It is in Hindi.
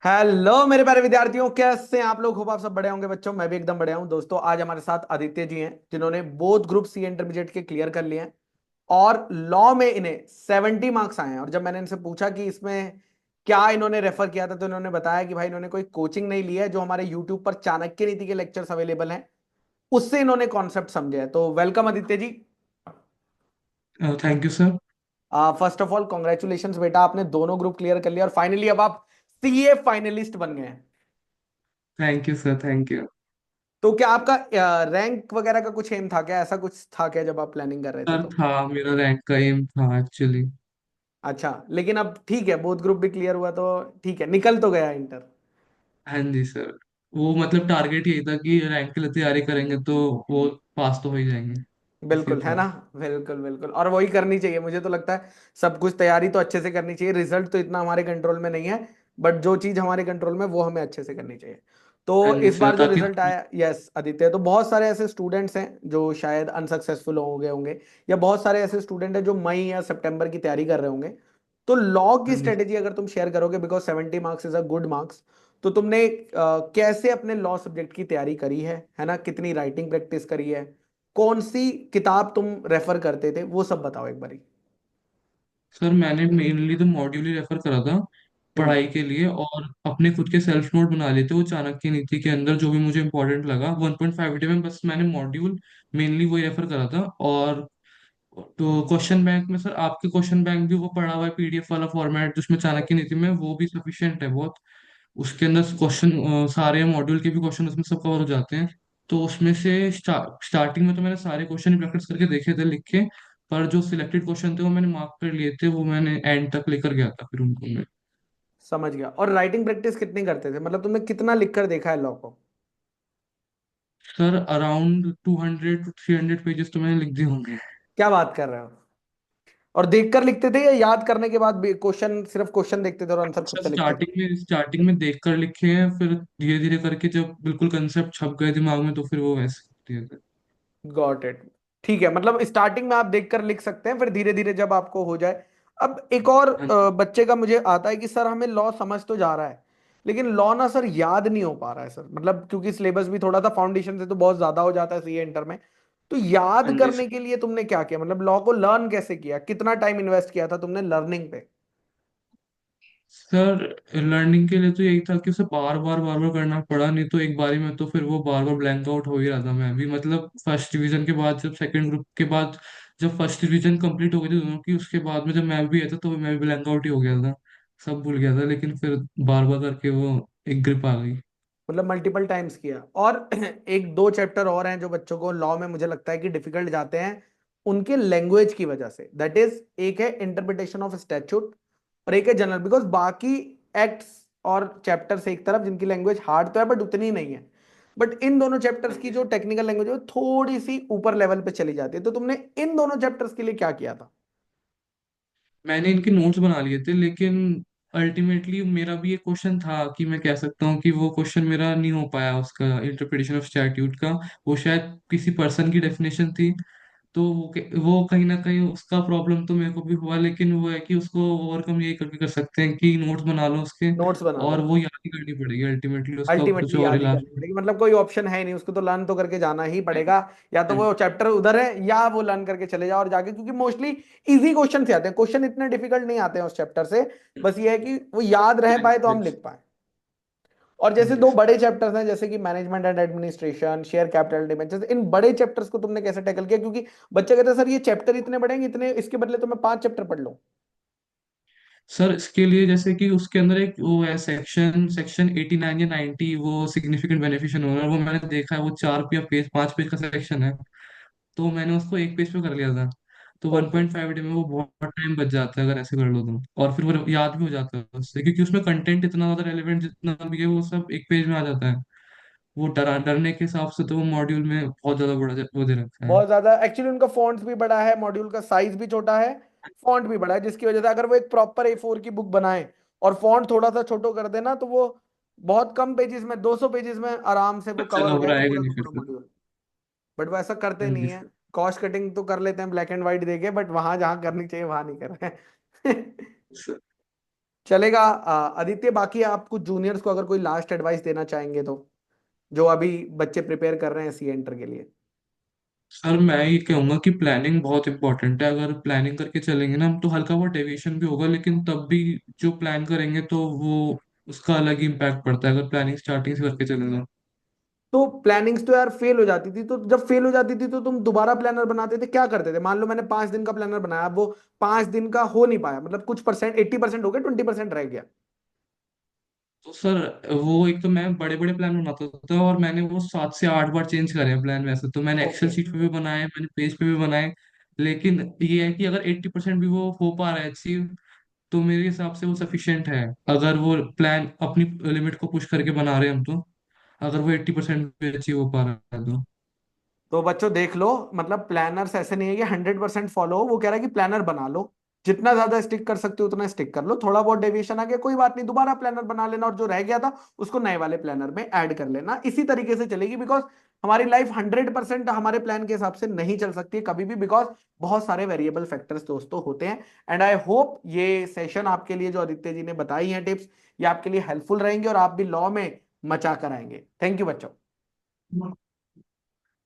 हेलो मेरे प्यारे विद्यार्थियों, कैसे हैं आप लोग? खूब आप सब बढ़िया होंगे बच्चों। मैं भी एकदम बढ़िया हूं दोस्तों। आज हमारे साथ आदित्य जी हैं जिन्होंने बोथ ग्रुप सी इंटरमीडिएट के क्लियर कर लिए हैं और लॉ में इन्हें 70 मार्क्स आए हैं। और जब मैंने इनसे पूछा कि इसमें क्या इन्होंने रेफर किया था तो इन्होंने बताया कि भाई इन्होंने कोई कोचिंग नहीं लिया है, जो हमारे यूट्यूब पर चाणक्य नीति के लेक्चर्स अवेलेबल हैं उससे इन्होंने कॉन्सेप्ट समझे हैं। तो welcome Aditya ji. Thank you sir. First of all congratulation बेटा, आपने दोनों ग्रुप क्लियर कर लिया और फाइनली अब आप सीए फाइनलिस्ट बन गए हैं। Thank you sir. Thank you. तो क्या आपका रैंक वगैरह का कुछ एम था क्या? ऐसा कुछ था क्या जब आप प्लानिंग कर रहे थे सर तो? था, मेरा रैंक का एम था एक्चुअली। अच्छा, लेकिन अब ठीक है, बोथ ग्रुप भी क्लियर हुआ तो ठीक है, निकल तो गया इंटर। हाँ जी सर। वो मतलब टारगेट यही था कि रैंक के लिए तैयारी करेंगे तो वो पास तो हो ही जाएंगे। इसी बिल्कुल है था। ना। बिल्कुल बिल्कुल, और वही करनी चाहिए मुझे तो लगता है। सब कुछ तैयारी तो अच्छे से करनी चाहिए, रिजल्ट तो इतना हमारे कंट्रोल में नहीं है, बट जो चीज हमारे कंट्रोल में वो हमें अच्छे से करनी चाहिए। हाँ तो जी इस सर, बार जो ताकि रिजल्ट आया, यस आदित्य, तो बहुत सारे ऐसे स्टूडेंट्स हैं जो शायद अनसक्सेसफुल हो गए होंगे, या बहुत सारे ऐसे स्टूडेंट हैं जो मई या सितंबर की तैयारी कर रहे होंगे। तो लॉ की हाँ जी। स्ट्रेटेजी अगर तुम शेयर करोगे, because 70 marks is a good marks, तो तुमने कैसे अपने लॉ सब्जेक्ट की तैयारी करी है ना? कितनी राइटिंग प्रैक्टिस करी है? कौन सी किताब तुम रेफर करते थे, वो सब बताओ एक बारी। सर मैंने मेनली तो मॉड्यूल ही रेफर करा था हम्म। पढ़ाई के लिए, और अपने खुद के सेल्फ नोट बना लिए थे वो चाणक्य नीति के अंदर जो भी मुझे इंपॉर्टेंट लगा 1.5 में। बस मैंने मॉड्यूल मेनली वही रेफर करा था। और तो क्वेश्चन बैंक में सर आपके क्वेश्चन बैंक भी वो पड़ा हुआ है, पीडीएफ वाला फॉर्मेट जिसमें चाणक्य नीति में, वो भी सफिशिएंट है बहुत। उसके अंदर क्वेश्चन सारे मॉड्यूल के भी क्वेश्चन उसमें सब कवर हो जाते हैं। तो उसमें से स्टार्टिंग में तो मैंने सारे क्वेश्चन ही प्रैक्टिस करके देखे थे लिख के, पर जो सिलेक्टेड क्वेश्चन थे वो मैंने मार्क कर लिए थे, वो मैंने एंड तक लेकर गया था फिर उनको मैं। समझ गया। और राइटिंग प्रैक्टिस कितनी करते थे? मतलब तुमने कितना लिख कर देखा है लॉ को? सर अराउंड 200 to 300 पेजेस तो मैंने लिख दिए होंगे। क्या बात कर रहे हो? और देखकर लिखते थे या याद करने के बाद क्वेश्चन, सिर्फ क्वेश्चन देखते थे और आंसर खुद सर से लिखते थे? स्टार्टिंग में देख कर लिखे हैं, फिर धीरे धीरे करके जब बिल्कुल कंसेप्ट छप गए दिमाग में तो फिर वो वैसे दिए थे। Got it. ठीक है, मतलब स्टार्टिंग में आप देखकर लिख सकते हैं, फिर धीरे धीरे जब आपको हो जाए। अब एक और हाँ जी। बच्चे का मुझे आता है कि सर हमें लॉ समझ तो जा रहा है, लेकिन लॉ ना सर याद नहीं हो पा रहा है सर। मतलब क्योंकि सिलेबस भी थोड़ा सा फाउंडेशन से तो बहुत ज्यादा हो जाता है सीए इंटर में। तो याद हाँ जी करने के लिए तुमने क्या किया? मतलब लॉ को लर्न कैसे किया? कितना टाइम इन्वेस्ट किया था तुमने लर्निंग पे? सर, लर्निंग के लिए तो यही था कि उसे बार बार करना पड़ा, नहीं तो एक बारी में तो फिर वो बार बार ब्लैंक आउट हो ही रहा था। मैं भी मतलब फर्स्ट डिवीजन के बाद, जब सेकंड ग्रुप के बाद, जब फर्स्ट डिवीजन कंप्लीट हो गई थी दोनों की, उसके बाद में जब मैं भी आया था तो मैं भी ब्लैंक आउट ही हो गया था, सब भूल गया था। लेकिन फिर बार बार करके वो एक ग्रिप आ गई। मतलब मल्टीपल टाइम्स किया। और एक दो चैप्टर और हैं जो बच्चों को लॉ में मुझे लगता है कि डिफिकल्ट जाते हैं उनके लैंग्वेज की वजह से। दैट इज, एक है इंटरप्रिटेशन ऑफ स्टैट्यूट और एक है जनरल। बिकॉज बाकी एक्ट्स और चैप्टर्स एक तरफ जिनकी लैंग्वेज हार्ड तो है बट उतनी नहीं है, बट इन दोनों चैप्टर्स हाँ की जी जो सर। टेक्निकल लैंग्वेज है वो थोड़ी सी ऊपर लेवल पे चली जाती है। तो तुमने इन दोनों चैप्टर्स के लिए क्या किया था? मैंने इनके नोट्स बना लिए थे, लेकिन अल्टीमेटली मेरा भी एक क्वेश्चन था कि मैं कह सकता हूँ कि वो क्वेश्चन मेरा नहीं हो पाया, उसका इंटरप्रिटेशन ऑफ स्टैट्यूट का। वो शायद किसी पर्सन की डेफिनेशन थी, तो वो कहीं ना कहीं उसका प्रॉब्लम तो मेरे को भी हुआ, लेकिन वो है कि उसको ओवरकम यही करके कर सकते हैं कि नोट्स बना लो उसके, नोट्स बना लो। और वो याद ही करनी पड़ेगी अल्टीमेटली, उसका कुछ अल्टीमेटली और याद ही इलाज करनी नहीं पड़ेगी, मतलब कोई ऑप्शन है ही नहीं, उसको तो लर्न तो करके जाना ही है। पड़ेगा। या तो हाँ वो जी। चैप्टर उधर है या वो लर्न करके चले जाओ और जाके, क्योंकि मोस्टली इजी क्वेश्चन से आते हैं, क्वेश्चन इतने डिफिकल्ट नहीं आते हैं उस चैप्टर से। बस ये है कि वो याद रह पाए तो हम लैंग्वेज। लिख पाए। और हाँ जैसे जी दो सर। बड़े चैप्टर्स हैं जैसे कि management and administration, share capital debentures, इन बड़े चैप्टर्स को तुमने कैसे टैकल किया? क्योंकि बच्चे कहते हैं सर ये चैप्टर इतने बड़े हैं, इतने इसके बदले तो मैं 5 चैप्टर पढ़ लूं। सर इसके लिए जैसे कि उसके अंदर एक वो है सेक्शन सेक्शन 89 या 90, वो सिग्निफिकेंट बेनिफिशियल ओनर, वो मैंने देखा है, वो 4 या 5 पेज का सेक्शन है। तो मैंने उसको एक पेज पे कर लिया था। तो one okay. Point five day में वो बहुत टाइम बच जाता है अगर ऐसे कर लो तो, और फिर वो याद भी हो जाता है उससे, क्योंकि उसमें कंटेंट इतना ज्यादा रेलिवेंट जितना भी है वो सब एक पेज में आ जाता है। वो डरने के हिसाब से तो वो मॉड्यूल में बहुत ज्यादा बड़ा वो दे रखा है। बहुत ज्यादा एक्चुअली उनका फॉन्ट भी बड़ा है, मॉड्यूल का साइज भी छोटा है, फॉन्ट भी बड़ा है, जिसकी वजह से अगर वो एक प्रॉपर A4 की बुक बनाए और फॉन्ट थोड़ा सा छोटो कर देना तो वो बहुत कम पेजेस में, 200 पेजेस में आराम से वो बच्चा कवर हो जाएगा घबराएगा पूरा का नहीं फिर पूरा तो। मॉड्यूल। बट वो ऐसा करते हाँ नहीं जी है। सर। कॉस्ट कटिंग तो कर लेते हैं ब्लैक एंड व्हाइट देके, बट वहां जहां करनी चाहिए वहां नहीं कर रहे हैं। चलेगा। आदित्य, बाकी आप कुछ जूनियर्स को अगर कोई लास्ट एडवाइस देना चाहेंगे तो, जो अभी बच्चे प्रिपेयर कर रहे हैं सी एंटर के लिए। सर मैं ये कहूंगा कि प्लानिंग बहुत इंपॉर्टेंट है। अगर प्लानिंग करके चलेंगे ना हम, तो हल्का बहुत डेविएशन भी होगा, लेकिन तब भी जो प्लान करेंगे तो वो उसका अलग ही इम्पैक्ट पड़ता है, अगर प्लानिंग स्टार्टिंग से करके चलेंगे। तो प्लानिंग्स तो यार फेल हो जाती थी, तो जब फेल हो जाती थी तो तुम दोबारा प्लानर बनाते थे, क्या करते थे? मान लो मैंने 5 दिन का प्लानर बनाया, अब वो 5 दिन का हो नहीं पाया, मतलब कुछ परसेंट, 80% हो गया, 20% रह गया। तो सर वो एक तो मैं बड़े बड़े प्लान बनाता था, और मैंने वो 7 से 8 बार चेंज करे हैं प्लान। वैसे तो मैंने एक्सेल ओके। शीट पे भी बनाए, मैंने पेज पे भी बनाए, लेकिन ये है कि अगर 80% भी वो हो पा रहा है अचीव, तो मेरे हिसाब से वो सफिशिएंट है। अगर वो प्लान अपनी लिमिट को पुश करके बना रहे हैं हम, तो अगर वो 80% भी अचीव हो पा रहा है तो। तो बच्चों देख लो, मतलब प्लानर्स ऐसे नहीं है कि 100% फॉलो हो, वो कह रहा है कि प्लानर बना लो, जितना ज्यादा स्टिक कर सकते हो उतना स्टिक कर लो, थोड़ा बहुत डेविएशन आ गया कोई बात नहीं, दोबारा प्लानर बना लेना, और जो रह गया था उसको नए वाले प्लानर में ऐड कर लेना। इसी तरीके से चलेगी, बिकॉज हमारी लाइफ 100% हमारे प्लान के हिसाब से नहीं चल सकती है कभी भी, बिकॉज बहुत सारे वेरिएबल फैक्टर्स दोस्तों होते हैं। एंड आई होप ये सेशन आपके लिए, जो आदित्य जी ने बताई हैं टिप्स, ये आपके लिए हेल्पफुल रहेंगे और आप भी लॉ में मचा कर आएंगे। थैंक यू बच्चों।